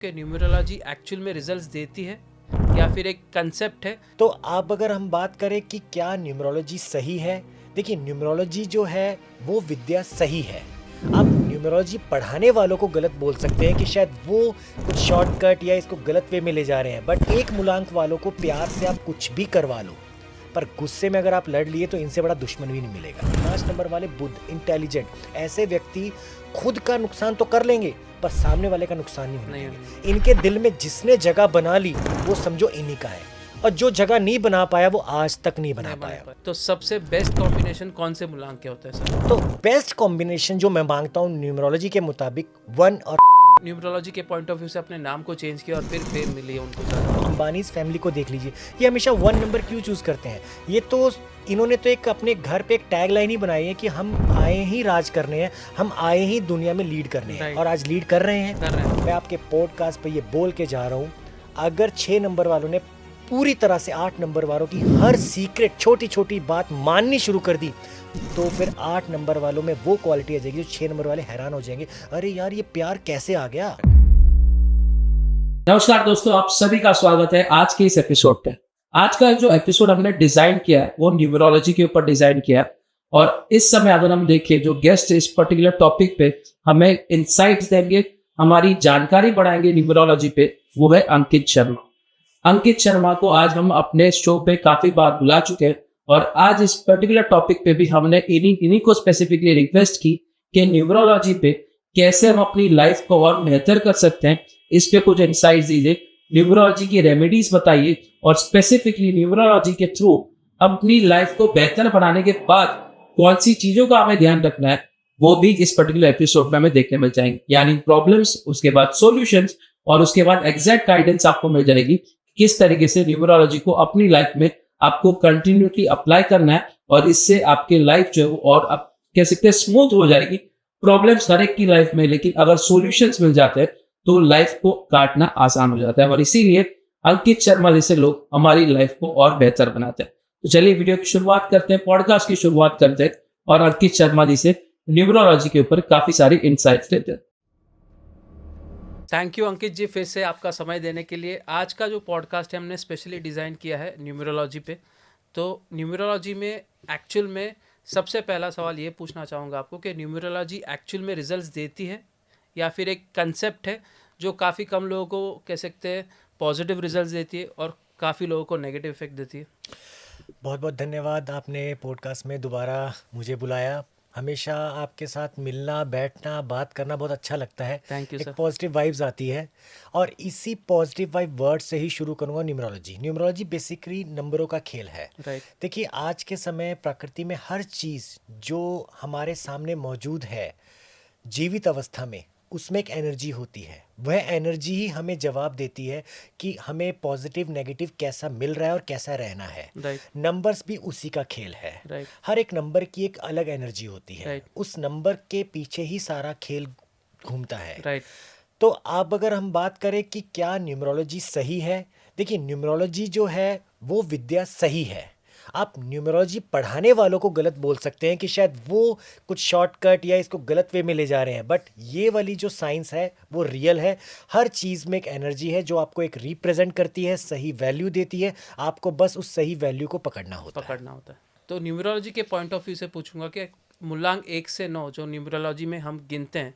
कि numerology actual में results देती है या फिर एक कंसेप्ट है? तो अब अगर हम बात करें कि क्या न्यूमरोलॉजी सही है, देखिए न्यूमरोलॉजी जो है वो विद्या सही है। आप न्यूमरोलॉजी पढ़ाने वालों को गलत बोल सकते हैं कि शायद वो कुछ शॉर्टकट या इसको गलत वे में ले जा रहे हैं, बट एक मूलांक वालों को प्यार से आप कुछ भी करवा लो, पर गुस्से में अगर आप लड़ लिए तो इनसे बड़ा दुश्मन भी नहीं मिलेगा। 5 नंबर वाले बुद्ध, इंटेलिजेंट, ऐसे व्यक्ति खुद का नुकसान तो कर लेंगे पर सामने वाले का नुकसान नहीं होने देंगे। इनके दिल में जिसने जगह बना ली वो समझो इन्हीं का है, और जो जगह नहीं बना पाया वो आज तक नहीं बना पाया। तो सबसे बेस्ट कॉम्बिनेशन कौन से मूलांक के होता है सर? तो बेस्ट कॉम्बिनेशन जो मैं मांगता हूँ न्यूमरोलॉजी के मुताबिक 1 और न्यूमरोलॉजी के पॉइंट ऑफ व्यू से अपने नाम को चेंज किया और फिर फेम मिली है उनको सर। अंबानीज फैमिली को देख लीजिए, ये हमेशा 1 नंबर क्यों चूज करते हैं? ये तो इन्होंने तो एक अपने घर पे एक टैग लाइन ही बनाई है कि हम आए ही राज करने हैं, हम आए ही दुनिया में लीड करने हैं, और आज लीड कर रहे हैं। मैं आपके पॉडकास्ट पे ये बोल के जा रहा हूँ, अगर 6 नंबर वालों ने पूरी तरह से 8 नंबर वालों की हर सीक्रेट छोटी छोटी बात माननी शुरू कर दी तो फिर 8 नंबर वालों में वो क्वालिटी आ जाएगी जो 6 नंबर वाले हैरान हो जाएंगे, अरे यार ये प्यार कैसे आ गया। नमस्कार दोस्तों, आप सभी का स्वागत है आज के इस एपिसोड पे। आज का जो एपिसोड हमने डिजाइन किया है वो न्यूमरोलॉजी के ऊपर डिजाइन किया है, और इस समय अगर हम देखें जो गेस्ट इस पर्टिकुलर टॉपिक पे हमें इंसाइट्स देंगे, हमारी जानकारी बढ़ाएंगे न्यूमरोलॉजी पे, वो है अंकित शर्मा। अंकित शर्मा को आज हम अपने शो पे काफी बार बुला चुके हैं, और आज इस पर्टिकुलर टॉपिक पे भी हमने इन्हीं को स्पेसिफिकली रिक्वेस्ट की कि न्यूमरोलॉजी पे कैसे हम अपनी लाइफ को और बेहतर कर सकते हैं, इस पे कुछ इंसाइट्स दीजिए, न्यूमरोलॉजी की रेमेडीज बताइए, और स्पेसिफिकली न्यूमरोलॉजी के थ्रू अपनी लाइफ को बेहतर बनाने के बाद कौन सी चीजों का हमें ध्यान रखना है, वो भी इस पर्टिकुलर एपिसोड में हमें देखने मिल जाएंगे। यानी प्रॉब्लम्स, उसके बाद सॉल्यूशंस, और उसके बाद एग्जैक्ट गाइडेंस आपको मिल जाएगी किस तरीके से न्यूमरोलॉजी को अपनी लाइफ में आपको कंटिन्यूटी अप्लाई करना है, और इससे आपकी लाइफ जो है और आप कह सकते हैं स्मूथ हो जाएगी। प्रॉब्लम्स हर एक की लाइफ में, लेकिन अगर सॉल्यूशंस मिल जाते हैं तो लाइफ को काटना आसान हो जाता है, और इसीलिए अंकित शर्मा जैसे लोग हमारी लाइफ को और बेहतर बनाते हैं। तो चलिए वीडियो की शुरुआत करते हैं, पॉडकास्ट की शुरुआत करते हैं, और अंकित शर्मा जी से न्यूमरोलॉजी के ऊपर काफी सारी इंसाइट्स लेते हैं। थैंक यू अंकित जी फिर से आपका समय देने के लिए। आज का जो पॉडकास्ट है हमने स्पेशली डिज़ाइन किया है न्यूमरोलॉजी पे। तो न्यूमरोलॉजी में एक्चुअल में सबसे पहला सवाल ये पूछना चाहूँगा आपको कि न्यूमरोलॉजी एक्चुअल में रिजल्ट्स देती है या फिर एक कंसेप्ट है जो काफ़ी कम लोगों को कह सकते हैं पॉजिटिव रिजल्ट्स देती है और काफ़ी लोगों को नेगेटिव इफेक्ट देती है? बहुत बहुत धन्यवाद, आपने पॉडकास्ट में दोबारा मुझे बुलाया। हमेशा आपके साथ मिलना, बैठना, बात करना बहुत अच्छा लगता है। थैंक यू एक सर। पॉजिटिव वाइब्स आती है, और इसी पॉजिटिव वाइब वर्ड से ही शुरू करूँगा। न्यूमरोलॉजी बेसिकली नंबरों का खेल है। राइट। देखिए आज के समय प्रकृति में हर चीज़ जो हमारे सामने मौजूद है जीवित अवस्था में, उसमें एक एनर्जी होती है। वह एनर्जी ही हमें जवाब देती है कि हमें पॉजिटिव नेगेटिव कैसा मिल रहा है और कैसा रहना है। राइट। नंबर्स भी उसी का खेल है। राइट। हर एक नंबर की एक अलग एनर्जी होती है। राइट। उस नंबर के पीछे ही सारा खेल घूमता है। राइट। तो अब अगर हम बात करें कि क्या न्यूमरोलॉजी सही है, देखिए न्यूमरोलॉजी जो है वो विद्या सही है। आप न्यूमरोलॉजी पढ़ाने वालों को गलत बोल सकते हैं कि शायद वो कुछ शॉर्टकट या इसको गलत वे में ले जा रहे हैं, बट ये वाली जो साइंस है वो रियल है। हर चीज़ में एक एनर्जी है जो आपको एक रिप्रेजेंट करती है, सही वैल्यू देती है, आपको बस उस सही वैल्यू को पकड़ना होता है। तो न्यूमरोलॉजी के पॉइंट ऑफ व्यू से पूछूंगा कि मूलांक 1 से 9 जो न्यूमरोलॉजी में हम गिनते हैं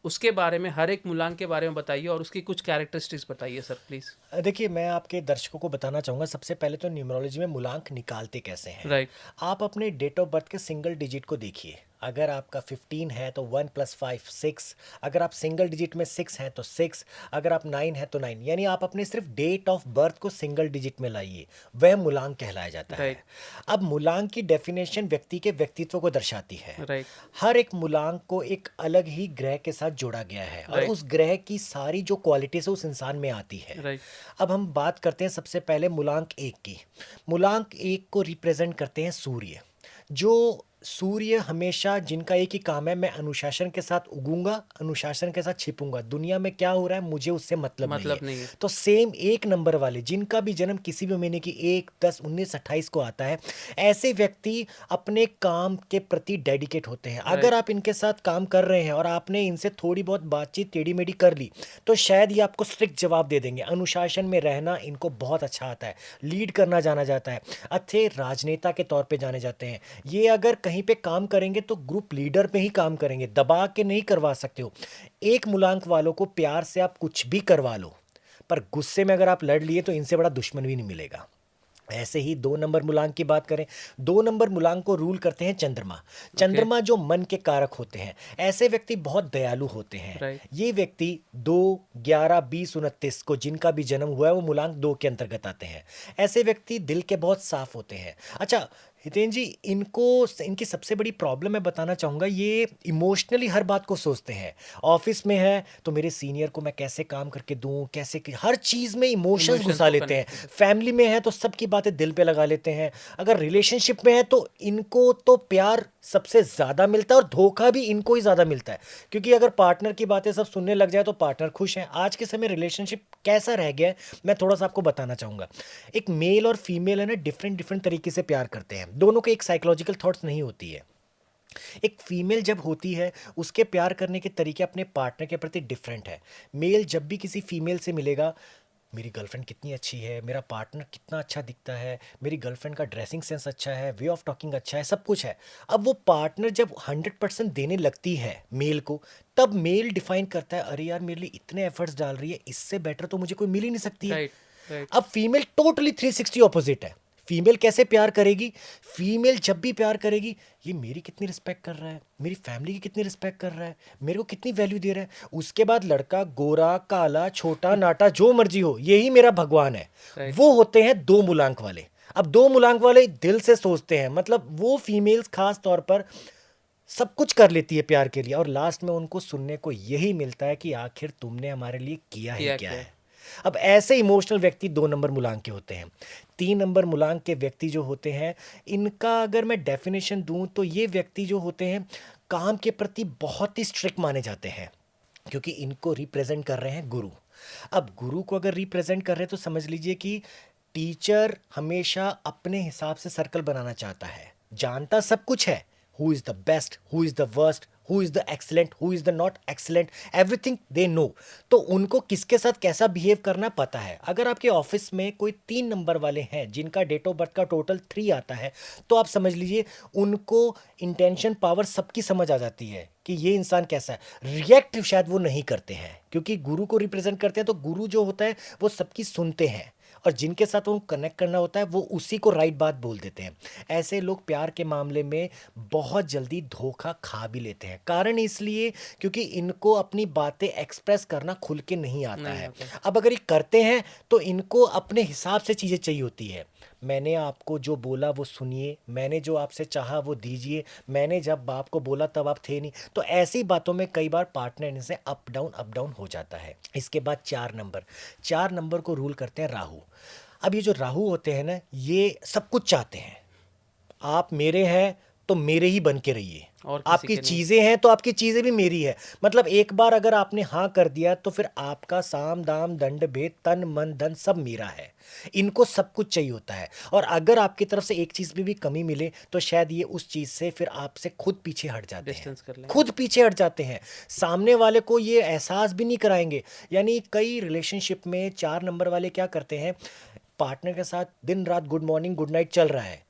उसके बारे में, हर एक मूलांक के बारे में बताइए और उसकी कुछ कैरेक्टरिस्टिक्स बताइए सर प्लीज़। देखिए मैं आपके दर्शकों को बताना चाहूँगा, सबसे पहले तो न्यूमरोलॉजी में मूलांक निकालते कैसे हैं। राइट। आप अपने डेट ऑफ बर्थ के सिंगल डिजिट को देखिए। अगर आपका 15 है तो 1 + 5 6, अगर आप सिंगल डिजिट में 6 हैं तो 6, अगर आप 9 है तो 9, यानी आप अपने सिर्फ डेट ऑफ बर्थ को सिंगल डिजिट में लाइए, वह मूलांक कहलाया जाता है। अब मूलांक की डेफिनेशन व्यक्ति के व्यक्तित्व को दर्शाती है। राइट। हर एक मूलांक को एक अलग ही ग्रह के साथ जोड़ा गया है, और उस ग्रह की सारी जो क्वालिटीज है उस इंसान में आती है। राइट। अब हम बात करते हैं सबसे पहले मूलांक 1 की। मूलांक 1 को रिप्रेजेंट करते हैं सूर्य, जो सूर्य हमेशा, जिनका एक ही काम है, मैं अनुशासन के साथ उगूंगा, अनुशासन के साथ छिपूंगा, दुनिया में क्या हो रहा है मुझे उससे मतलब नहीं है। मतलब नहीं है। तो सेम 1 नंबर वाले जिनका भी जन्म किसी भी महीने की 1, 10, 19, 28 को आता है, ऐसे व्यक्ति अपने काम के प्रति डेडिकेट होते हैं। अगर राइट। आप इनके साथ काम कर रहे हैं और आपने इनसे थोड़ी बहुत बातचीत टेढ़ी मेढ़ी कर ली, तो शायद ये आपको स्ट्रिक्ट जवाब दे देंगे। अनुशासन में रहना इनको बहुत अच्छा आता है, लीड करना जाना जाता है, अच्छे राजनेता के तौर पे जाने जाते हैं। ये अगर कहीं पे काम करेंगे तो ग्रुप लीडर पे ही काम करेंगे, दबा के नहीं करवा सकते हो। 1 मूलांक वालों को प्यार से आप कुछ भी करवा लो, पर गुस्से में अगर आप लड़ लिए तो इनसे बड़ा दुश्मन भी नहीं मिलेगा। ऐसे ही 2 नंबर मूलांक की बात करें, 2 नंबर मूलांक को रूल करते हैं चंद्रमा। चंद्रमा जो मन के कारक होते हैं, ऐसे व्यक्ति बहुत दयालु होते हैं। राइट। ये व्यक्ति 2, 11, 20, 29 को जिनका भी जन्म हुआ है वो मूलांक 2 के अंतर्गत आते हैं। ऐसे व्यक्ति दिल के बहुत साफ होते हैं। अच्छा हितेन जी, इनकी सबसे बड़ी प्रॉब्लम मैं बताना चाहूँगा, ये इमोशनली हर बात को सोचते हैं। ऑफिस में है तो मेरे सीनियर को मैं कैसे काम करके दूं, हर चीज़ में इमोशंस इमोशंस घुसा को लेते हैं। कनेक्ट कर। फैमिली में है तो सबकी बातें दिल पे लगा लेते हैं। अगर रिलेशनशिप में है तो इनको तो प्यार सबसे ज़्यादा मिलता है और धोखा भी इनको ही ज़्यादा मिलता है, क्योंकि अगर पार्टनर की बातें सब सुनने लग जाए तो पार्टनर खुश है। आज के समय रिलेशनशिप कैसा रह गया है, मैं थोड़ा सा आपको बताना चाहूँगा। एक मेल और फीमेल है ना, डिफरेंट डिफरेंट तरीके से प्यार करते हैं। दोनों के एक साइकोलॉजिकल थॉट्स नहीं होती है। एक फीमेल जब होती है उसके प्यार करने के तरीके अपने पार्टनर के प्रति डिफरेंट है। मेल जब भी किसी फीमेल से मिलेगा, मेरी गर्लफ्रेंड कितनी अच्छी है, मेरा पार्टनर कितना अच्छा दिखता है, मेरी गर्लफ्रेंड का ड्रेसिंग सेंस अच्छा है, वे ऑफ टॉकिंग अच्छा है, सब कुछ है। अब वो पार्टनर जब 100% देने लगती है मेल को, तब मेल डिफाइन करता है, अरे यार मेरे लिए इतने एफर्ट्स डाल रही है, इससे बेटर तो मुझे कोई मिल ही नहीं सकती है। राइट। राइट। अब फीमेल टोटली 360 ऑपोजिट है। फीमेल कैसे प्यार करेगी? फीमेल जब भी प्यार करेगी, ये मेरी कितनी रिस्पेक्ट कर रहा है, मेरी फैमिली की कितनी रिस्पेक्ट कर रहा है, मेरे को कितनी वैल्यू दे रहा है। उसके बाद लड़का गोरा काला छोटा नाटा जो मर्जी हो, यही मेरा भगवान है। Right. वो होते हैं 2 मूलांक वाले। अब 2 मूलांक वाले दिल से सोचते हैं, मतलब वो फीमेल्स खास तौर पर सब कुछ कर लेती है प्यार के लिए, और लास्ट में उनको सुनने को यही मिलता है कि आखिर तुमने हमारे लिए किया ही किया क्या क्या है। अब ऐसे इमोशनल व्यक्ति 2 नंबर मूलांक के होते हैं। 3 नंबर मूलांक के व्यक्ति जो होते हैं, इनका अगर मैं डेफिनेशन दूं तो ये व्यक्ति जो होते हैं काम के प्रति बहुत ही स्ट्रिक्ट माने जाते हैं, क्योंकि इनको रिप्रेजेंट कर रहे हैं गुरु। अब गुरु को अगर रिप्रेजेंट कर रहे हैं तो समझ लीजिए कि टीचर हमेशा अपने हिसाब से सर्कल बनाना चाहता है, जानता सब कुछ है, who is the best, who is the worst, who is the excellent, who is the not excellent, everything they know. तो उनको किसके साथ कैसा बिहेव करना पता है। अगर आपके ऑफिस में कोई 3 नंबर वाले हैं जिनका डेट ऑफ बर्थ का टोटल 3 आता है, तो आप समझ लीजिए उनको इंटेंशन पावर सबकी समझ आ जाती है कि ये इंसान कैसा है। रिएक्ट शायद वो नहीं करते हैं, क्योंकि गुरु को रिप्रेजेंट करते हैं, तो गुरु जो होता है वो सबकी सुनते हैं, और जिनके साथ उनको कनेक्ट करना होता है वो उसी को राइट बात बोल देते हैं। ऐसे लोग प्यार के मामले में बहुत जल्दी धोखा खा भी लेते हैं। कारण इसलिए क्योंकि इनको अपनी बातें एक्सप्रेस करना खुल के नहीं आता नहीं है। आता। अब अगर ये करते हैं तो इनको अपने हिसाब से चीज़ें चाहिए होती है। मैंने आपको जो बोला वो सुनिए, मैंने जो आपसे चाहा वो दीजिए, मैंने जब आपको बोला तब आप थे नहीं। तो ऐसी बातों में कई बार पार्टनर इनसे अप डाउन हो जाता है। इसके बाद 4 नंबर को रूल करते हैं राहु। अब ये जो राहु होते हैं ना, ये सब कुछ चाहते हैं, आप मेरे हैं तो मेरे ही बन के रहिए, और किसी आपकी के नहीं। चीज़ें हैं तो आपकी चीज़ें भी मेरी है। मतलब एक बार अगर आपने हाँ कर दिया तो फिर आपका साम दाम दंड भेद तन मन धन सब मेरा है। इनको सब कुछ चाहिए होता है, और अगर आपकी तरफ से एक चीज़ भी कमी मिले तो शायद ये उस चीज़ से फिर आपसे खुद पीछे हट जाते हैं, डिस्टेंस कर लें। खुद पीछे हट जाते हैं, सामने वाले को ये एहसास भी नहीं कराएंगे। यानी कई रिलेशनशिप में 4 नंबर वाले क्या करते हैं, पार्टनर के साथ दिन रात गुड मॉर्निंग गुड नाइट चल रहा है,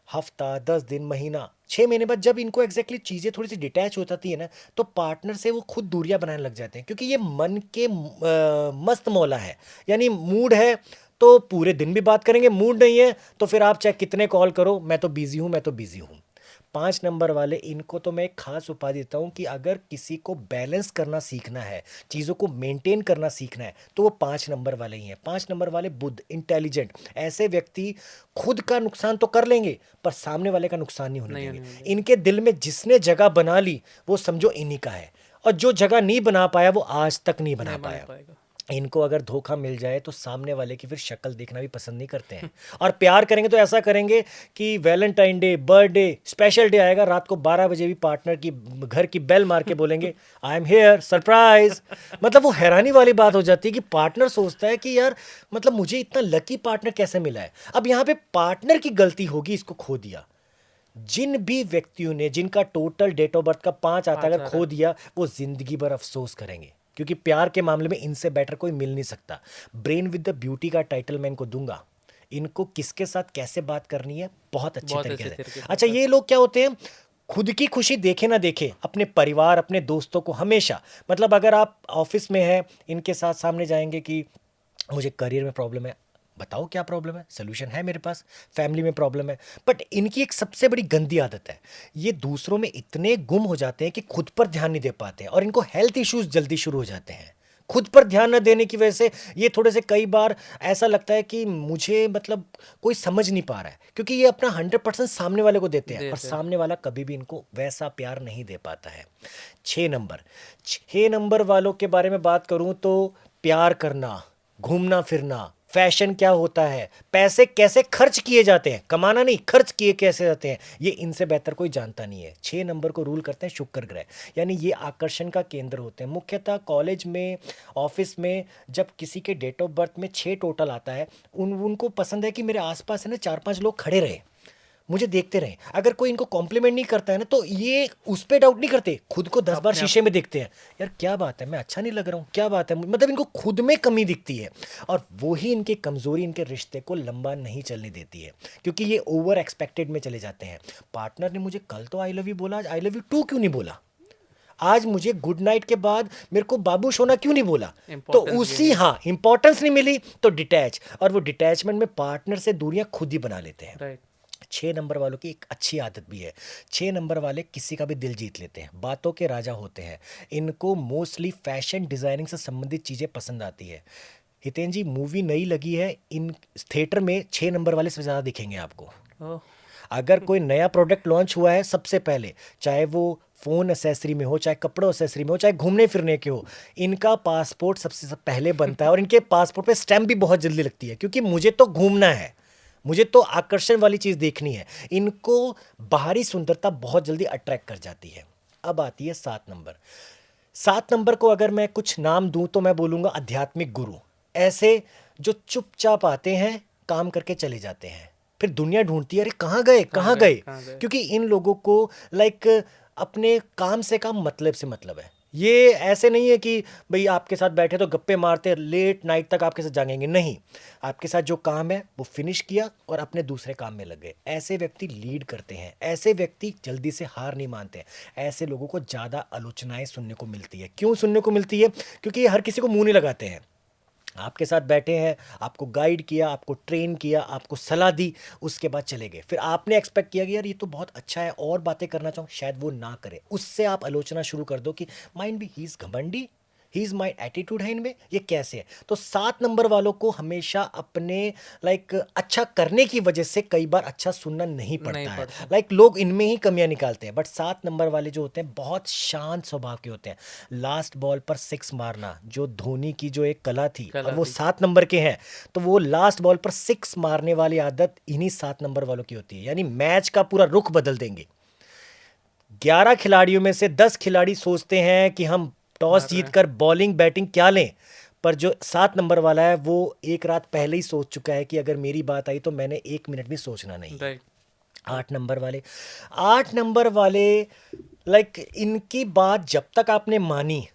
हफ्ता 10 दिन महीना 6 महीने बाद जब इनको एग्जैक्टली चीज़ें थोड़ी सी डिटैच हो जाती है ना, तो पार्टनर से वो खुद दूरियां बनाने लग जाते हैं, क्योंकि ये मन के मस्त मौला है। यानी मूड है तो पूरे दिन भी बात करेंगे, मूड नहीं है तो फिर आप चाहे कितने कॉल करो, मैं तो बिजी हूँ, मैं तो बिजी हूँ। 5 नंबर वाले, इनको तो मैं एक खास उपाधि देता हूँ कि अगर किसी को बैलेंस करना सीखना है, चीज़ों को मेंटेन करना सीखना है, तो वो 5 नंबर वाले ही हैं। 5 नंबर वाले बुद्ध, इंटेलिजेंट, ऐसे व्यक्ति खुद का नुकसान तो कर लेंगे पर सामने वाले का नुकसान नहीं होने नहीं देंगे। होने देंगे। इनके दिल में जिसने जगह बना ली वो समझो इन्हीं का है, और जो जगह नहीं बना पाया वो आज तक नहीं बना नहीं बना पाया। पाएगा। इनको अगर धोखा मिल जाए तो सामने वाले की फिर शक्ल देखना भी पसंद नहीं करते हैं। और प्यार करेंगे तो ऐसा करेंगे कि Valentine day, birthday, special day आएगा, रात को 12 बजे भी पार्टनर की घर की बेल मार के बोलेंगे आई एम हियर, सरप्राइज। मतलब वो हैरानी वाली बात हो जाती है कि पार्टनर सोचता है कि यार मतलब मुझे इतना लकी पार्टनर कैसे मिला है। अब यहाँ पे पार्टनर की गलती होगी, इसको खो दिया। जिन भी व्यक्तियों ने, जिनका टोटल डेट ऑफ बर्थ का 5 आता है, अगर खो दिया, वो जिंदगी भर अफसोस करेंगे, क्योंकि प्यार के मामले में इनसे बेटर कोई मिल नहीं सकता। ब्रेन विद द ब्यूटी का टाइटल मैं इनको दूंगा। इनको किसके साथ कैसे बात करनी है बहुत अच्छे बहुत तरीके अच्छे से। तरीके से अच्छा, ये लोग क्या होते हैं, खुद की खुशी देखे ना देखे, अपने परिवार, अपने दोस्तों को हमेशा, मतलब अगर आप ऑफिस में हैं, इनके साथ सामने जाएंगे कि मुझे करियर में प्रॉब्लम है, बताओ क्या प्रॉब्लम है, सोल्यूशन है मेरे पास। फैमिली में प्रॉब्लम है, बट इनकी एक सबसे बड़ी गंदी आदत है, ये दूसरों में इतने गुम हो जाते हैं कि खुद पर ध्यान नहीं दे पाते हैं, और इनको हेल्थ इश्यूज जल्दी शुरू हो जाते हैं। खुद पर ध्यान न देने की वजह से ये थोड़े से, कई बार ऐसा लगता है कि मुझे मतलब कोई समझ नहीं पा रहा है, क्योंकि ये अपना 100% सामने वाले को देते हैं, और सामने वाला कभी भी इनको वैसा प्यार नहीं दे पाता है। 6 नंबर वालों के बारे में बात करूं तो प्यार करना, घूमना फिरना, फैशन क्या होता है, पैसे कैसे खर्च किए जाते हैं, कमाना नहीं, खर्च किए कैसे जाते हैं, ये इनसे बेहतर कोई जानता नहीं है। 6 नंबर को रूल करते हैं शुक्र ग्रह, यानी ये आकर्षण का केंद्र होते हैं। मुख्यतः कॉलेज में, ऑफिस में, जब किसी के डेट ऑफ बर्थ में 6 टोटल आता है, उनको पसंद है कि मेरे आसपास है ना 4-5 लोग खड़े रहे, मुझे देखते रहे। अगर कोई इनको कॉम्प्लीमेंट नहीं करता है ना, तो ये उस पर डाउट नहीं करते, खुद को 10 बार शीशे में देखते हैं, यार क्या बात है, मैं अच्छा नहीं लग रहा हूँ, क्या बात है, मतलब इनको खुद में कमी दिखती है, और वही इनकी कमजोरी इनके रिश्ते को लंबा नहीं चलने देती है, क्योंकि ये ओवर एक्सपेक्टेड में चले जाते हैं। पार्टनर ने मुझे कल तो आई लव यू बोला, आज आई लव यू टू क्यों नहीं बोला, आज मुझे गुड नाइट के बाद मेरे को बाबू सोना क्यों नहीं बोला, तो उसी, हाँ, इंपॉर्टेंस नहीं मिली तो डिटैच, और वो डिटैचमेंट में पार्टनर से दूरियां खुद ही बना लेते हैं। राइट। 6 नंबर वालों की एक अच्छी आदत भी है, 6 नंबर वाले किसी का भी दिल जीत लेते हैं, बातों के राजा होते हैं। इनको मोस्टली फैशन डिजाइनिंग से संबंधित चीज़ें पसंद आती है। हितेन जी, मूवी नई लगी है, इन थिएटर में 6 नंबर वाले सबसे ज़्यादा दिखेंगे आपको। ओह, अगर कोई नया प्रोडक्ट लॉन्च हुआ है, सबसे पहले, चाहे वो फ़ोन एसेसरी में हो, चाहे कपड़ों एसेसरी में हो, चाहे घूमने फिरने के हो, इनका पासपोर्ट सबसे पहले बनता है, और इनके पासपोर्ट पे स्टैम्प भी बहुत जल्दी लगती है, क्योंकि मुझे तो घूमना है, मुझे तो आकर्षण वाली चीज़ देखनी है। इनको बाहरी सुंदरता बहुत जल्दी अट्रैक्ट कर जाती है। अब आती है 7 नंबर। 7 नंबर को अगर मैं कुछ नाम दूं तो मैं बोलूँगा आध्यात्मिक गुरु। ऐसे जो चुपचाप आते हैं, काम करके चले जाते हैं, फिर दुनिया ढूंढती है, अरे कहाँ गए, कहाँ गए, क्योंकि इन लोगों को लाइक अपने काम से काम, मतलब से मतलब है। ये ऐसे नहीं है कि भाई आपके साथ बैठे तो गप्पे मारते लेट नाइट तक आपके साथ जागेंगे, नहीं, आपके साथ जो काम है वो फिनिश किया और अपने दूसरे काम में लग गए। ऐसे व्यक्ति लीड करते हैं, ऐसे व्यक्ति जल्दी से हार नहीं मानते हैं। ऐसे लोगों को ज़्यादा आलोचनाएं सुनने को मिलती है। क्यों सुनने को मिलती है? क्योंकि ये हर किसी को मुंह नहीं लगाते हैं। आपके साथ बैठे हैं, आपको गाइड किया, आपको ट्रेन किया, आपको सलाह दी, उसके बाद चले गए, फिर आपने एक्सपेक्ट किया कि यार ये तो बहुत अच्छा है और बातें करना चाहूँ, शायद वो ना करे, उससे आप आलोचना शुरू कर दो कि माइंड भी ही इज घमंडी, ही इज माई एटीट्यूड है इनमें, ये कैसे है। तो 7 नंबर वालों को हमेशा अपने लाइक अच्छा करने की वजह से कई बार अच्छा सुनना नहीं पड़ता है, लाइक लोग इनमें ही कमियां निकालते हैं। बट 7 नंबर वाले जो होते हैं बहुत शांत स्वभाव के होते हैं। लास्ट बॉल पर 6 मारना जो धोनी की जो एक कला थी, और वो 7 नंबर के हैं, तो वो लास्ट बॉल पर 6 मारने वाली आदत इन्हीं 7 नंबर वालों की होती है, यानी मैच का पूरा रुख बदल देंगे। 11 खिलाड़ियों में से 10 खिलाड़ी सोचते हैं कि हम टॉस जीतकर बॉलिंग बैटिंग क्या लें, पर जो 7 नंबर वाला है वो एक रात पहले ही सोच चुका है कि अगर मेरी बात आई तो मैंने 1 मिनट भी सोचना नहीं। 8 नंबर वाले लाइक इनकी बात जब तक आपने मानी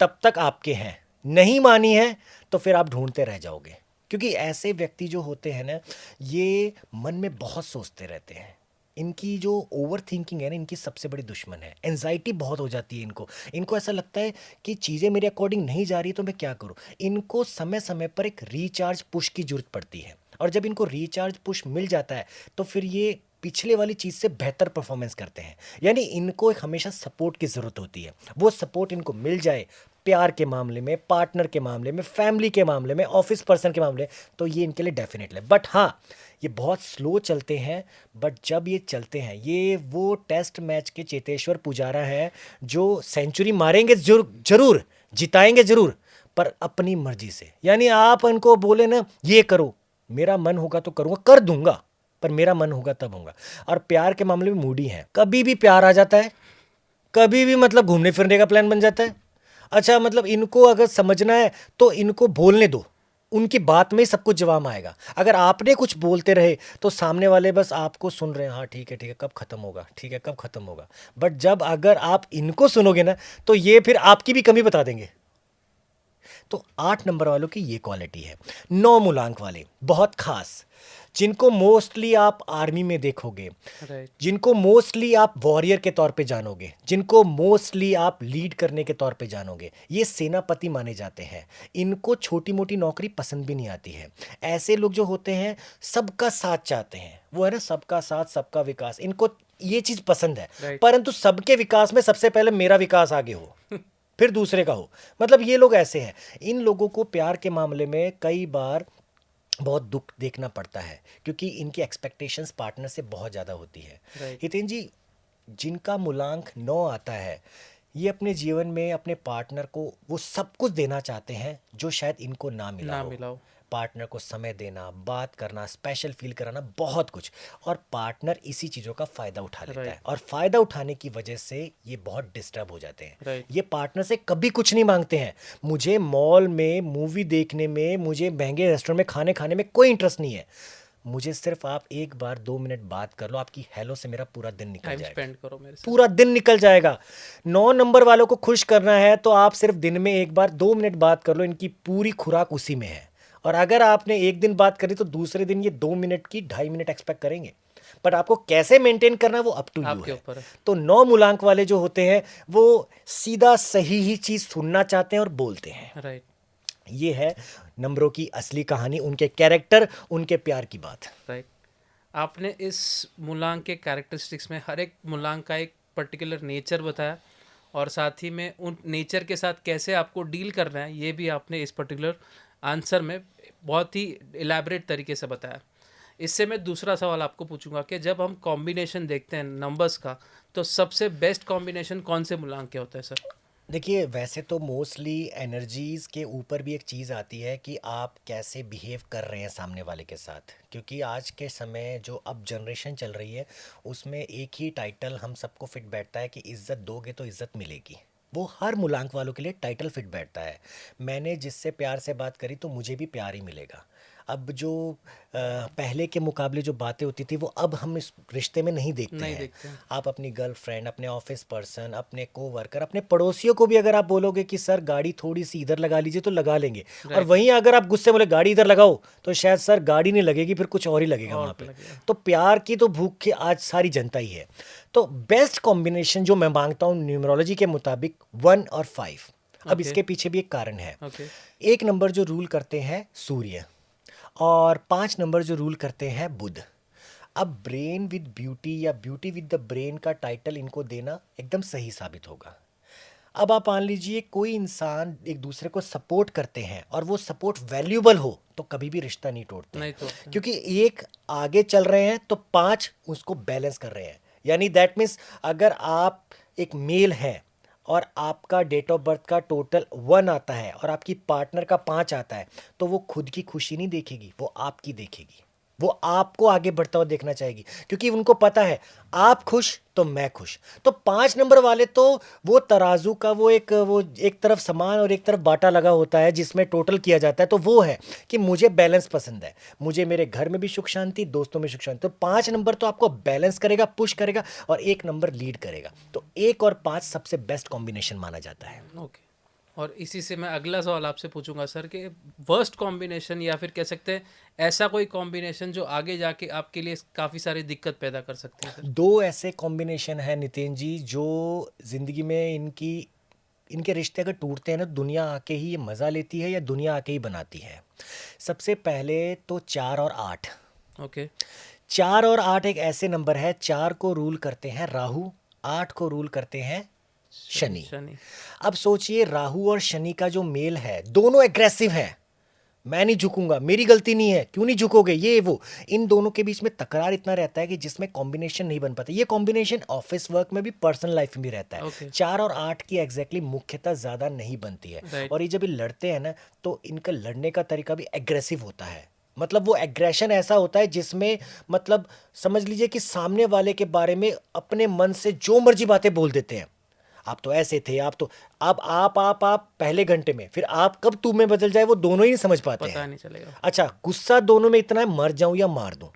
तब तक आपके हैं, नहीं मानी है तो फिर आप ढूंढते रह जाओगे, क्योंकि ऐसे व्यक्ति जो होते हैं ना, ये मन में बहुत सोचते रहते हैं। इनकी जो ओवर थिंकिंग है ना, इनकी सबसे बड़ी दुश्मन है। एंजाइटी बहुत हो जाती है इनको ऐसा लगता है कि चीज़ें मेरे अकॉर्डिंग नहीं जा रही तो मैं क्या करूं। इनको समय समय पर एक रिचार्ज पुश की जरूरत पड़ती है, और जब इनको रिचार्ज पुश मिल जाता है तो फिर ये पिछले वाली चीज़ से बेहतर परफॉर्मेंस करते हैं। यानी इनको एक हमेशा सपोर्ट की ज़रूरत होती है। वो सपोर्ट इनको मिल जाए प्यार के मामले में, पार्टनर के मामले में, फैमिली के मामले में, ऑफिस पर्सन के मामले, तो ये इनके लिए डेफिनेटली। बट हाँ, ये बहुत स्लो चलते हैं, बट जब ये चलते हैं, ये वो टेस्ट मैच के चेतेश्वर पुजारा है जो सेंचुरी मारेंगे जरूर, जिताएंगे जरूर, पर अपनी मर्जी से। यानी आप उनको बोले ना ये करो, मेरा मन होगा तो करूँगा, कर दूंगा, पर मेरा मन होगा तब होगा। और प्यार के मामले में मूडी हैं, कभी भी प्यार आ जाता है, कभी भी मतलब घूमने फिरने का प्लान बन जाता है। अच्छा मतलब इनको अगर समझना है तो इनको बोलने दो, उनकी बात में ही सब कुछ जवाब आएगा। अगर आपने कुछ बोलते रहे तो सामने वाले बस आपको सुन रहे हैं, हाँ ठीक है कब खत्म होगा, ठीक है कब खत्म होगा। बट जब अगर आप इनको सुनोगे ना तो ये फिर आपकी भी कमी बता देंगे। तो 8 नंबर वालों की ये क्वालिटी है। 9 मूलांक वाले बहुत खास, जिनको मोस्टली आप आर्मी में देखोगे, राइट, जिनको मोस्टली आप वॉरियर के तौर पे जानोगे, जिनको मोस्टली आप लीड करने के तौर पे जानोगे, ये सेनापति माने जाते हैं। इनको छोटी मोटी नौकरी पसंद भी नहीं आती है। ऐसे लोग जो होते हैं सबका साथ चाहते हैं, वो है ना सबका साथ सबका विकास, इनको ये चीज़ पसंद है। Right. परंतु सबके विकास में सबसे पहले मेरा विकास आगे हो फिर दूसरे का हो, मतलब ये लोग ऐसे हैं। इन लोगों को प्यार के मामले में कई बार बहुत दुख देखना पड़ता है, क्योंकि इनकी एक्सपेक्टेशंस पार्टनर से बहुत ज़्यादा होती है। Right. हितेन जी, जिनका मूलांक 9 आता है, ये अपने जीवन में अपने पार्टनर को वो सब कुछ देना चाहते हैं जो शायद इनको ना मिला ना हो। मिलाओ। पार्टनर को समय देना, बात करना, स्पेशल फील कराना, बहुत कुछ। और पार्टनर इसी चीज़ों का फ़ायदा उठा लेता है, Right. और फ़ायदा उठाने की वजह से ये बहुत डिस्टर्ब हो जाते हैं। Right. ये पार्टनर से कभी कुछ नहीं मांगते हैं। मुझे मॉल में मूवी देखने में, मुझे महंगे रेस्टोरेंट में खाने खाने में कोई इंटरेस्ट नहीं है। मुझे सिर्फ आप एक बार 2 मिनट बात कर लो, आपकी हेलो से मेरा पूरा दिन निकल टाइम जाएगा, स्पेंड करो मेरे साथ। पूरा दिन निकल जाएगा। 9 नंबर वालों को खुश करना है तो आप सिर्फ दिन में एक बार 2 मिनट बात कर लो, इनकी पूरी खुराक उसी में है। और अगर आपने एक दिन बात करी तो दूसरे दिन ये 2 मिनट की 2.5 मिनट एक्सपेक्ट करेंगे। बट आपको कैसे मेंटेन करना है वो अप टू यू आपके है। ऊपर है। तो 9 मूलांक वाले जो होते हैं वो सीधा सही ही चीज़ सुनना चाहते हैं और बोलते हैं। राइट, ये है नंबरों की असली कहानी, उनके कैरेक्टर, उनके प्यार की बात। राइट। आपने इस मूलांक के कैरेक्टरिस्टिक्स में हर एक मूलांक का एक पर्टिकुलर नेचर बताया, और साथ ही में उन नेचर के साथ कैसे आपको डील करना है ये भी आपने इस पर्टिकुलर आंसर में बहुत ही इलैबोरेट तरीके से बताया। इससे मैं दूसरा सवाल आपको पूछूंगा कि जब हम कॉम्बिनेशन देखते हैं नंबर्स का, तो सबसे बेस्ट कॉम्बिनेशन कौन से मूलांक के होता है सर? देखिए, वैसे तो मोस्टली एनर्जीज़ के ऊपर भी एक चीज़ आती है कि आप कैसे बिहेव कर रहे हैं सामने वाले के साथ। क्योंकि आज के समय जो अब जनरेशन चल रही है उसमें एक ही टाइटल हम सबको फिट बैठता है कि इज़्ज़त दोगे तो इज़्ज़त मिलेगी। वो हर मूलांक वालों के लिए टाइटल फिट बैठता है। मैंने जिससे प्यार से बात करी तो मुझे भी प्यार ही मिलेगा। अब जो पहले के मुकाबले जो बातें होती थी वो अब हम इस रिश्ते में नहीं देखते नहीं हैं। देखते हैं। आप अपनी गर्लफ्रेंड, अपने ऑफिस पर्सन, अपने कोवर्कर, अपने पड़ोसियों को भी अगर आप बोलोगे कि सर गाड़ी थोड़ी सी इधर लगा लीजिए तो लगा लेंगे। और Right. वहीं अगर आप गुस्से बोले गाड़ी इधर लगाओ तो शायद सर गाड़ी नहीं लगेगी, फिर कुछ और ही लगेगा और वहाँ पे। लगेगा। तो प्यार की तो भूख की आज सारी जनता ही है। तो बेस्ट कॉम्बिनेशन जो मैं मांगता हूँ न्यूमरोलॉजी के मुताबिक 1 और 5। अब Okay. इसके पीछे भी एक कारण है। ओके, 1 नंबर जो रूल करते हैं सूर्य, और 5 नंबर जो रूल करते हैं बुध। अब ब्रेन विद ब्यूटी या ब्यूटी विद द ब्रेन का टाइटल इनको देना एकदम सही साबित होगा। अब आप मान लीजिए कोई इंसान एक दूसरे को सपोर्ट करते हैं और वो सपोर्ट वैल्यूबल हो तो कभी भी रिश्ता नहीं तोड़ते नहीं हैं। तोड़ते हैं। क्योंकि एक आगे चल रहे हैं तो 5 उसको बैलेंस कर रहे हैं। यानी दैट मीन्स अगर आप एक मेल हैं और आपका डेट ऑफ बर्थ का टोटल 1 आता है और आपकी पार्टनर का 5 आता है तो वो खुद की खुशी नहीं देखेगी, वो आपकी देखेगी। वो आपको आगे बढ़ता हुआ देखना चाहेगी, क्योंकि उनको पता है आप खुश तो मैं खुश। तो 5 नंबर वाले तो वो तराजू का वो एक तरफ समान और एक तरफ बाटा लगा होता है जिसमें टोटल किया जाता है। तो वो है कि मुझे बैलेंस पसंद है, मुझे मेरे घर में भी सुख शांति, दोस्तों में सुख शांति। तो 5 नंबर तो आपको बैलेंस करेगा, पुश करेगा, और 1 नंबर लीड करेगा। तो 1 और 5 सबसे बेस्ट कॉम्बिनेशन माना जाता है। ओके। और इसी से मैं अगला सवाल आपसे पूछूंगा सर कि वर्स्ट कॉम्बिनेशन, या फिर कह सकते हैं ऐसा कोई कॉम्बिनेशन जो आगे जाके आपके लिए काफ़ी सारी दिक्कत पैदा कर सकती है सर? 2 ऐसे कॉम्बिनेशन है नितिन जी जो ज़िंदगी में इनके रिश्ते अगर टूटते हैं ना, दुनिया आके ही ये मज़ा लेती है या दुनिया आके ही बनाती है। सबसे पहले तो 4 और 8। ओके, 4 और 8 एक ऐसे नंबर है, 4 को रूल करते हैं राहु, 8 को रूल करते हैं शनि। शनि। अब सोचिए राहु और शनि का जो मेल है, दोनों एग्रेसिव है, मैं नहीं झुकूंगा, मेरी गलती नहीं है, क्यों नहीं झुकोगे, ये वो। इन दोनों के बीच में तकरार इतना रहता है कि जिसमें कॉम्बिनेशन नहीं बन पाता। ये कॉम्बिनेशन ऑफिस वर्क में भी, पर्सनल लाइफ में भी रहता है। Okay. 4 और 8 की एग्जैक्टली मुख्यतः ज्यादा नहीं बनती है। Right. और ये जब ये लड़ते हैं ना, तो इनका लड़ने का तरीका भी एग्रेसिव होता है। मतलब वो एग्रेशन ऐसा होता है जिसमें मतलब समझ लीजिए कि सामने वाले के बारे में अपने मन से जो मर्जी बातें बोल देते हैं। आप तो ऐसे थे, आप तो आप पहले घंटे में, फिर आप कब तू में बदल जाए वो दोनों ही नहीं समझ पाते पता हैं। नहीं चलेगा। अच्छा, गुस्सा दोनों में इतना है, मर जाऊं या मार दूं,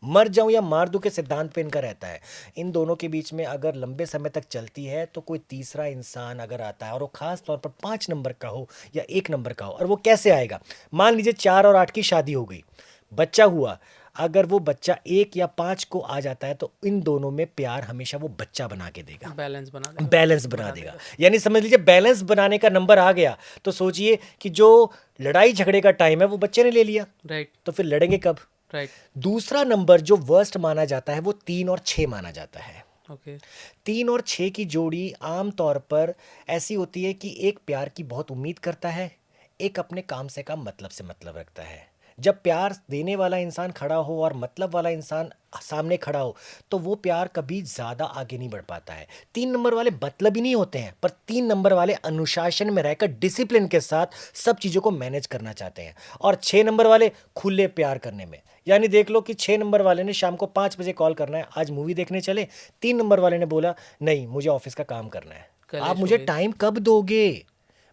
मर जाऊं या मार दूं के सिद्धांत पे इनका रहता है। इन दोनों के बीच में अगर लंबे समय तक चलती है तो कोई तीसरा इंसान अगर आता है और वो खास तौर पर 5 नंबर का हो या 1 नंबर का हो, और वो कैसे आएगा, मान लीजिए 4 और 8 की शादी हो गई, बच्चा हुआ, अगर वो बच्चा 1 या 5 को आ जाता है तो इन दोनों में प्यार हमेशा वो बच्चा बना के देगा, बैलेंस बना देगा। बैलेंस बना देगा। यानी समझ लीजिए बैलेंस बनाने का नंबर आ गया तो सोचिए कि जो लड़ाई झगड़े का टाइम है वो बच्चे ने ले लिया, राइट तो फिर लड़ेंगे कब। राइट। दूसरा नंबर जो वर्स्ट माना जाता है वो 3 और 6 माना जाता है। ओके 3 और 6 की जोड़ी आमतौर पर ऐसी होती है कि एक प्यार की बहुत उम्मीद करता है, एक अपने काम से काम मतलब से मतलब रखता है। जब प्यार देने वाला इंसान खड़ा हो और मतलब वाला इंसान सामने खड़ा हो तो वो प्यार कभी ज़्यादा आगे नहीं बढ़ पाता है। 3 नंबर वाले मतलब ही नहीं होते हैं, पर 3 नंबर वाले अनुशासन में रहकर डिसिप्लिन के साथ सब चीज़ों को मैनेज करना चाहते हैं, और 6 नंबर वाले खुले प्यार करने में। यानी देख लो कि 6 नंबर वाले ने शाम को 5 बजे कॉल करना है, आज मूवी देखने चले, 3 नंबर वाले ने बोला नहीं मुझे ऑफिस का काम करना है, कलेश आप हो मुझे गई। टाइम कब दोगे,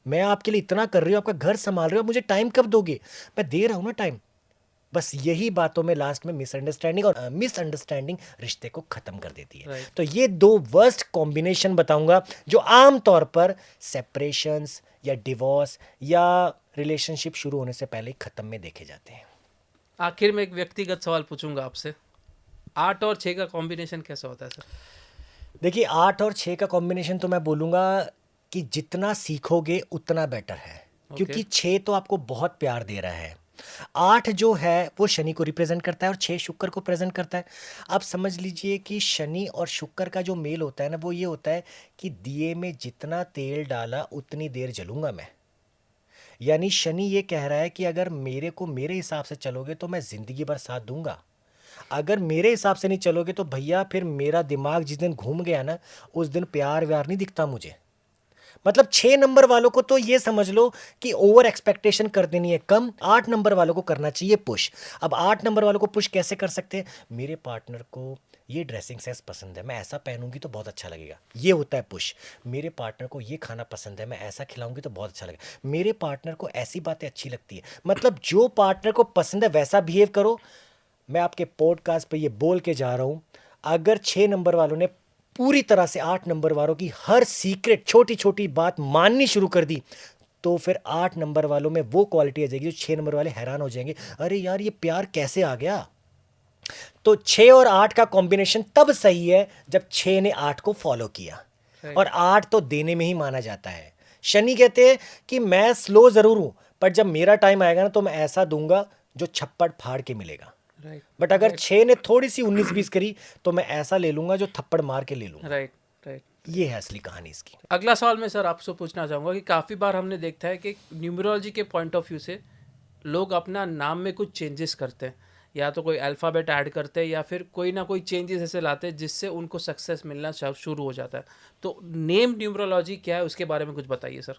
मैं आपके लिए इतना कर रही हूँ, आपका घर संभाल रही हूँ, मुझे टाइम कब दोगे, मैं दे रहा हूँ ना टाइम। बस यही बातों में लास्ट में मिसअंडरस्टैंडिंग, और मिसअंडरस्टैंडिंग रिश्ते को खत्म कर देती है। Right. तो ये 2 वर्स्ट कॉम्बिनेशन बताऊंगा जो आम तौर पर सेपरेशंस या डिवोर्स या रिलेशनशिप शुरू होने से पहले खत्म में देखे जाते हैं। आखिर में एक व्यक्तिगत सवाल पूछूंगा आपसे, 8 और 6 का कॉम्बिनेशन कैसा होता है सर? देखिए 8 और 6 का कॉम्बिनेशन तो मैं बोलूँगा कि जितना सीखोगे उतना बेटर है, क्योंकि 6 तो आपको बहुत प्यार दे रहा है, 8 जो है वो शनि को रिप्रेजेंट करता है और 6 शुक्र को प्रेजेंट करता है। आप समझ लीजिए कि शनि और शुक्र का जो मेल होता है ना, वो ये होता है कि दिए में जितना तेल डाला उतनी देर जलूंगा मैं। यानी शनि ये कह रहा है कि अगर मेरे को मेरे हिसाब से चलोगे तो मैं जिंदगी भर साथ दूंगा, अगर मेरे हिसाब से नहीं चलोगे तो भैया फिर मेरा दिमाग जिस दिन घूम गया ना, उस दिन प्यार व्यार नहीं दिखता मुझे। मतलब 6 नंबर वालों को तो ये समझ लो कि ओवर एक्सपेक्टेशन कर देनी है कम, 8 नंबर वालों को करना चाहिए पुश। अब 8 नंबर वालों को पुश कैसे कर सकते हैं, मेरे पार्टनर को ये ड्रेसिंग सेंस पसंद है, मैं ऐसा पहनूंगी तो बहुत अच्छा लगेगा, ये होता है पुश। मेरे पार्टनर को ये खाना पसंद है, मैं ऐसा खिलाऊंगी तो बहुत अच्छा लगेगा, मेरे पार्टनर को ऐसी बातें अच्छी लगती है। मतलब जो पार्टनर को पसंद है वैसा बिहेव करो। मैं आपके पॉडकास्ट पे ये बोल के जा रहा हूँ, अगर 6 नंबर वालों ने पूरी तरह से 8 नंबर वालों की हर सीक्रेट छोटी छोटी बात माननी शुरू कर दी तो फिर 8 नंबर वालों में वो क्वालिटी आ जाएगी जो 6 नंबर वाले हैरान हो जाएंगे, अरे यार ये प्यार कैसे आ गया। तो 6 और 8 का कॉम्बिनेशन तब सही है जब 6 ने 8 को फॉलो किया, और 8 तो देने में ही माना जाता है। शनि कहते हैं कि मैं स्लो जरूर हूं, पर जब मेरा टाइम आएगा ना तो मैं ऐसा दूंगा जो छप्पड़ फाड़ के मिलेगा। राइट बट अगर 6 ने थोड़ी सी 19-20 करी तो मैं ऐसा ले लूंगा जो थप्पड़ मार के ले लूंगा। Right right. ये है असली कहानी इसकी। अगला सवाल मैं सर आपसे पूछना चाहूँगा कि काफ़ी बार हमने देखा है कि न्यूमरोलॉजी के पॉइंट ऑफ व्यू से लोग अपना नाम में कुछ चेंजेस करते हैं, या तो कोई अल्फ़ाबेट ऐड करते हैं या फिर कोई ना कोई चेंजेस ऐसे लाते हैं जिससे उनको सक्सेस मिलना शुरू हो जाता है। तो नेम न्यूमरोलॉजी क्या है, उसके बारे में कुछ बताइए सर।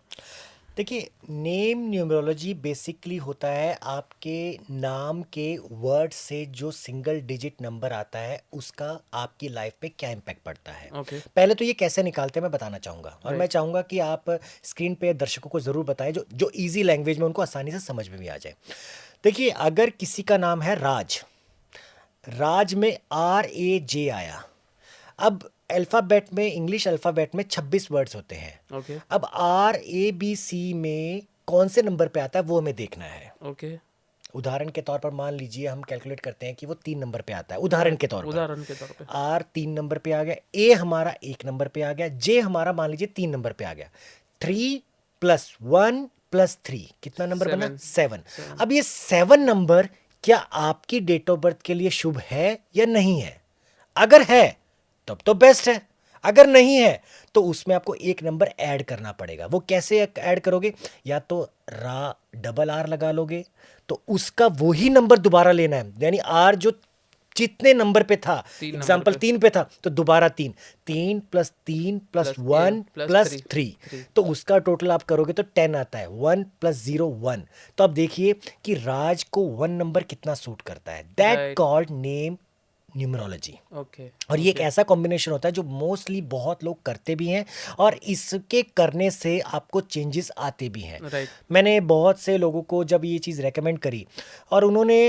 देखिए नेम न्यूमरोलॉजी बेसिकली होता है आपके नाम के वर्ड से जो सिंगल डिजिट नंबर आता है उसका आपकी लाइफ पे क्या इम्पैक्ट पड़ता है। ओके पहले तो ये कैसे निकालते हैं मैं बताना चाहूँगा, और मैं राइट चाहूँगा कि आप स्क्रीन पे दर्शकों को ज़रूर बताएं जो जो ईजी लैंग्वेज में उनको आसानी से समझ में भी आ जाए। देखिए अगर किसी का नाम है राज, राज में RAJ आया, अब अल्फ़ाबेट में इंग्लिश अल्फ़ाबेट में 26 वर्ड्स होते हैं। ओके अब RABC में कौन से नंबर पे आता है वो हमें देखना है। ओके उदाहरण के तौर पर मान लीजिए हम कैलकुलेट करते हैं कि वो 3 नंबर पे आता है, उदाहरण के तौर पर। उदाहरण के तौर पे R 3 नंबर पे आ गया, A हमारा 1 नंबर पे आ गया, J हमारा मान लीजिए 3 नंबर पे आ गया। 3 + 1 + 3 कितना नंबर बना? 7। अब ये 7 नंबर क्या आपकी डेट ऑफ बर्थ के लिए शुभ है या नहीं है? अगर है तब तो बेस्ट है, अगर नहीं है तो उसमें आपको एक नंबर ऐड करना पड़ेगा। वो कैसे ऐड करोगे? या तो डबल आर लगा लोगे, तो उसका वही नंबर दोबारा लेना है, यानी आर जो जितने नंबर पे था, 3 नंबर एग्जाम्पल पे। 3 पे था तो दोबारा 3, 3 plus 3 plus plus 1 3 plus plus 3 3, 3। तो उसका टोटल आप करोगे तो 10 आता है। 1 प्लस 0 1। तो आप देखिए कि राज को 1 नंबर कितना सूट करता है। That Right. Called name numerology. Okay. और ये एक ऐसा कॉम्बिनेशन होता है जो मोस्टली बहुत लोग करते भी हैं, और इसके करने से आपको चेंजेस आते भी हैं। राइट। मैंने बहुत से लोगों को जब ये चीज़ रेकमेंड करी और उन्होंने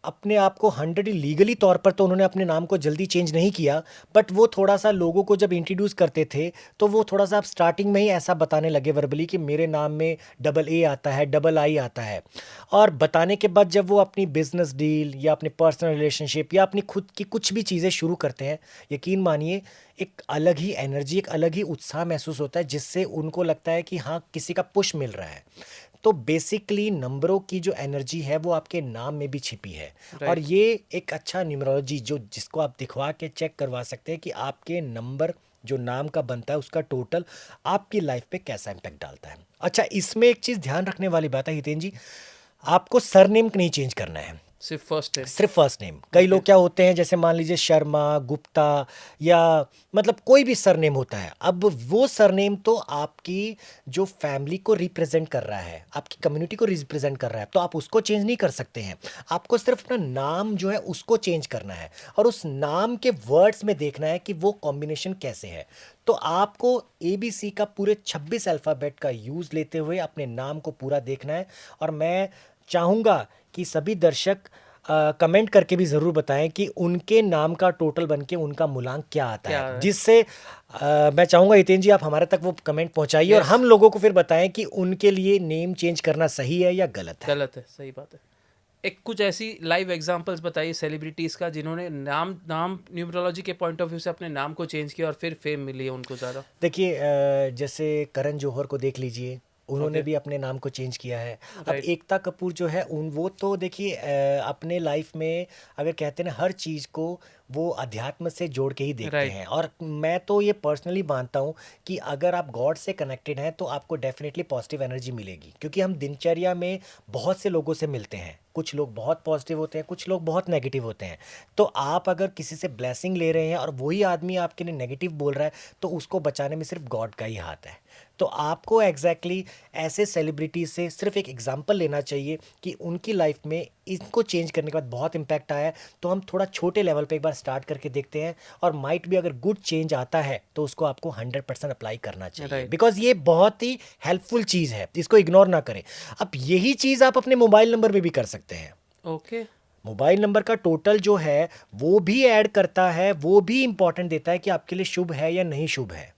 अपने आप को 100 लीगली तौर पर तो उन्होंने अपने नाम को जल्दी चेंज नहीं किया, बट वो थोड़ा सा लोगों को जब इंट्रोड्यूस करते थे तो वो थोड़ा सा स्टार्टिंग में ही ऐसा बताने लगे वर्बली कि मेरे नाम में डबल ए आता है, डबल आई आता है। और बताने के बाद जब वो अपनी बिजनेस डील या अपनी पर्सनल रिलेशनशिप या अपनी खुद की कुछ भी चीज़ें शुरू करते हैं, यकीन मानिए एक अलग ही एनर्जी, एक अलग ही उत्साह महसूस होता है, जिससे उनको लगता है कि हाँ किसी का पुश मिल रहा है। तो बेसिकली नंबरों की जो एनर्जी है वो आपके नाम में भी छिपी है। Right. और ये एक अच्छा न्यूमरोलॉजी जिसको आप दिखवा के चेक करवा सकते हैं कि आपके नंबर जो नाम का बनता है उसका टोटल आपकी लाइफ पे कैसा इम्पैक्ट डालता है। अच्छा, इसमें एक चीज़ ध्यान रखने वाली बात है हितेन जी, आपको सरनेम नहीं चेंज करना है, सिर्फ फर्स्ट है। सिर्फ फर्स्ट नेम। कई लोग क्या होते हैं, जैसे मान लीजिए शर्मा, गुप्ता, या मतलब कोई भी सरनेम होता है। अब वो सरनेम तो आपकी जो फैमिली को रिप्रेजेंट कर रहा है, आपकी कम्युनिटी को रिप्रेजेंट कर रहा है, तो आप उसको चेंज नहीं कर सकते हैं। आपको सिर्फ अपना नाम जो है उसको चेंज करना है, और उस नाम के वर्ड्स में देखना है कि वो कॉम्बिनेशन कैसे है। तो आपको ABC का पूरे 26 अल्फ़ाबेट का यूज़ लेते हुए अपने नाम को पूरा देखना है। और मैं चाहूँगा कि सभी दर्शक कमेंट करके भी ज़रूर बताएं कि उनके नाम का टोटल बन के उनका मूलांक क्या आता क्या है, है? जिससे मैं चाहूँगा हितेन जी आप हमारे तक वो कमेंट पहुंचाइए, और Yes. हम लोगों को फिर बताएं कि उनके लिए नेम चेंज करना सही है या गलत है। गलत है, सही बात है। एक कुछ ऐसी लाइव एग्जांपल्स बताइए सेलिब्रिटीज़ का जिन्होंने नाम न्यूमरोलॉजी के पॉइंट ऑफ व्यू से अपने नाम को चेंज किया और फिर फेम मिली है उनको ज़्यादा। देखिए जैसे करण जौहर को देख लीजिए, उन्होंने Okay. भी अपने नाम को चेंज किया है। अब Right. एकता कपूर जो है वो तो देखिए अपने लाइफ में अगर कहते हैं ना, हर चीज़ को वो अध्यात्म से जोड़ के ही देखते Right. हैं। और मैं तो ये पर्सनली मानता हूँ कि अगर आप गॉड से कनेक्टेड हैं तो आपको डेफिनेटली पॉजिटिव एनर्जी मिलेगी, क्योंकि हम दिनचर्या में बहुत से लोगों से मिलते हैं। कुछ लोग बहुत पॉजिटिव होते हैं, कुछ लोग बहुत नेगेटिव होते हैं। तो आप अगर किसी से ब्लेसिंग ले रहे हैं और वही आदमी आपके लिए नेगेटिव बोल रहा है, तो उसको बचाने में सिर्फ गॉड का ही हाथ है। तो आपको एग्जैक्टली ऐसे सेलिब्रिटी से सिर्फ एक एग्जांपल लेना चाहिए कि उनकी लाइफ में इनको चेंज करने के बाद बहुत इम्पैक्ट आया है, तो हम थोड़ा छोटे लेवल पे एक बार स्टार्ट करके देखते हैं, और माइट भी अगर गुड चेंज आता है तो उसको आपको 100% अप्लाई करना चाहिए, Right. बिकॉज ये बहुत ही हेल्पफुल चीज़ है, इसको इग्नोर ना करें। अब यही चीज़ आप अपने मोबाइल नंबर में भी कर सकते हैं। ओके। मोबाइल नंबर का टोटल जो है वो भी ऐड करता है, वो भी इंपॉर्टेंट देता है कि आपके लिए शुभ है या नहीं शुभ है।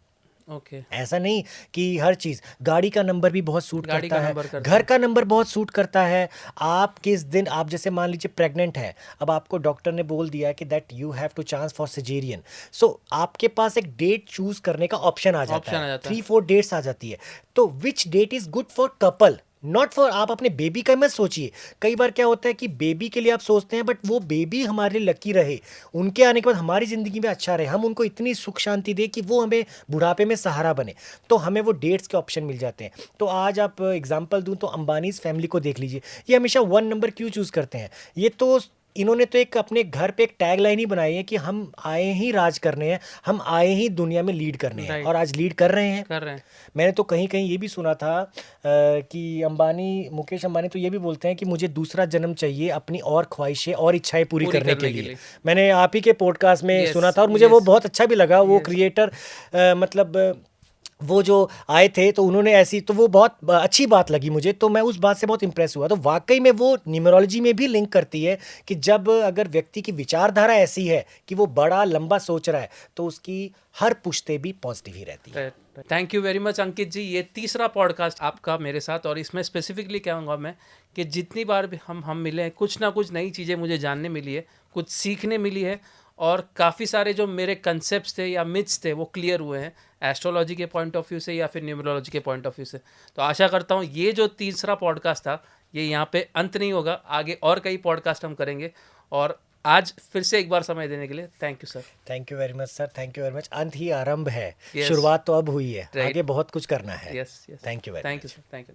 ओके। ऐसा नहीं कि हर चीज़, गाड़ी का नंबर भी बहुत सूट गाड़ी करता का है, नंबर करता घर है। का नंबर बहुत सूट करता है। आप किस दिन, आप जैसे मान लीजिए प्रेग्नेंट है, अब आपको डॉक्टर ने बोल दिया कि that you have to chance for caesarean, so आपके पास एक डेट चूज करने का ऑप्शन आ जाता है, 3-4 डेट्स आ जाती है। तो which date is good for couple, not for आप अपने बेबी का मत सोचिए। कई बार क्या होता है कि बेबी के लिए आप सोचते हैं, बट वो बेबी हमारे लिए लकी रहे, उनके आने के बाद हमारी ज़िंदगी में अच्छा रहे, हम उनको इतनी सुख शांति दे कि वो हमें बुढ़ापे में सहारा बने, तो हमें वो डेट्स के ऑप्शन मिल जाते हैं। तो आज आप एग्जांपल दूं तो अंबानीज फैमिली को देख लीजिए, ये हमेशा 1 नंबर क्यों चूज़ करते हैं? ये तो इन्होंने तो एक अपने घर पे एक टैग लाइन ही बनाई है कि हम आए ही राज करने हैं, हम आए ही दुनिया में लीड करने हैं, Right. और आज लीड कर रहे हैं। कर रहे हैं। मैंने तो कहीं कहीं ये भी सुना था कि मुकेश अंबानी तो ये भी बोलते हैं कि मुझे दूसरा जन्म चाहिए अपनी और ख्वाहिशें और इच्छाएं पूरी करने के लिए। मैंने आप ही के पॉडकास्ट में Yes, सुना था, और मुझे वो yes. बहुत अच्छा भी लगा। वो Yes. क्रिएटर मतलब वो जो आए थे तो उन्होंने ऐसी, तो वो बहुत अच्छी बात लगी मुझे, तो मैं उस बात से बहुत इंप्रेस हुआ। तो वाकई में वो न्यूमरोलॉजी में भी लिंक करती है कि जब अगर व्यक्ति की विचारधारा ऐसी है कि वो बड़ा लंबा सोच रहा है, तो उसकी हर पुश्ते भी पॉजिटिव ही रहती है। थैंक यू वेरी मच अंकित जी। ये तीसरा पॉडकास्ट आपका मेरे साथ, और इसमें स्पेसिफिकली कहूँगा मैं कि जितनी बार भी हम मिले हैं, कुछ ना कुछ नई चीज़ें मुझे जानने मिली है, कुछ सीखने मिली है, और काफ़ी सारे जो मेरे कंसेप्ट्स थे या मिथ्स थे वो क्लियर हुए हैं एस्ट्रोलॉजी के पॉइंट ऑफ व्यू से या फिर न्यूमरोलॉजी के पॉइंट ऑफ व्यू से। तो आशा करता हूँ ये जो तीसरा पॉडकास्ट था ये यहाँ पे अंत नहीं होगा, आगे और कई पॉडकास्ट हम करेंगे, और आज फिर से एक बार समय देने के लिए thank you sir. Thank you very much sir, thank you very much. अंत ही आरंभ है, Yes. शुरुआत तो अब हुई है, Right. आगे बहुत कुछ करना है। Yes yes thank you very thank you sir, thank you.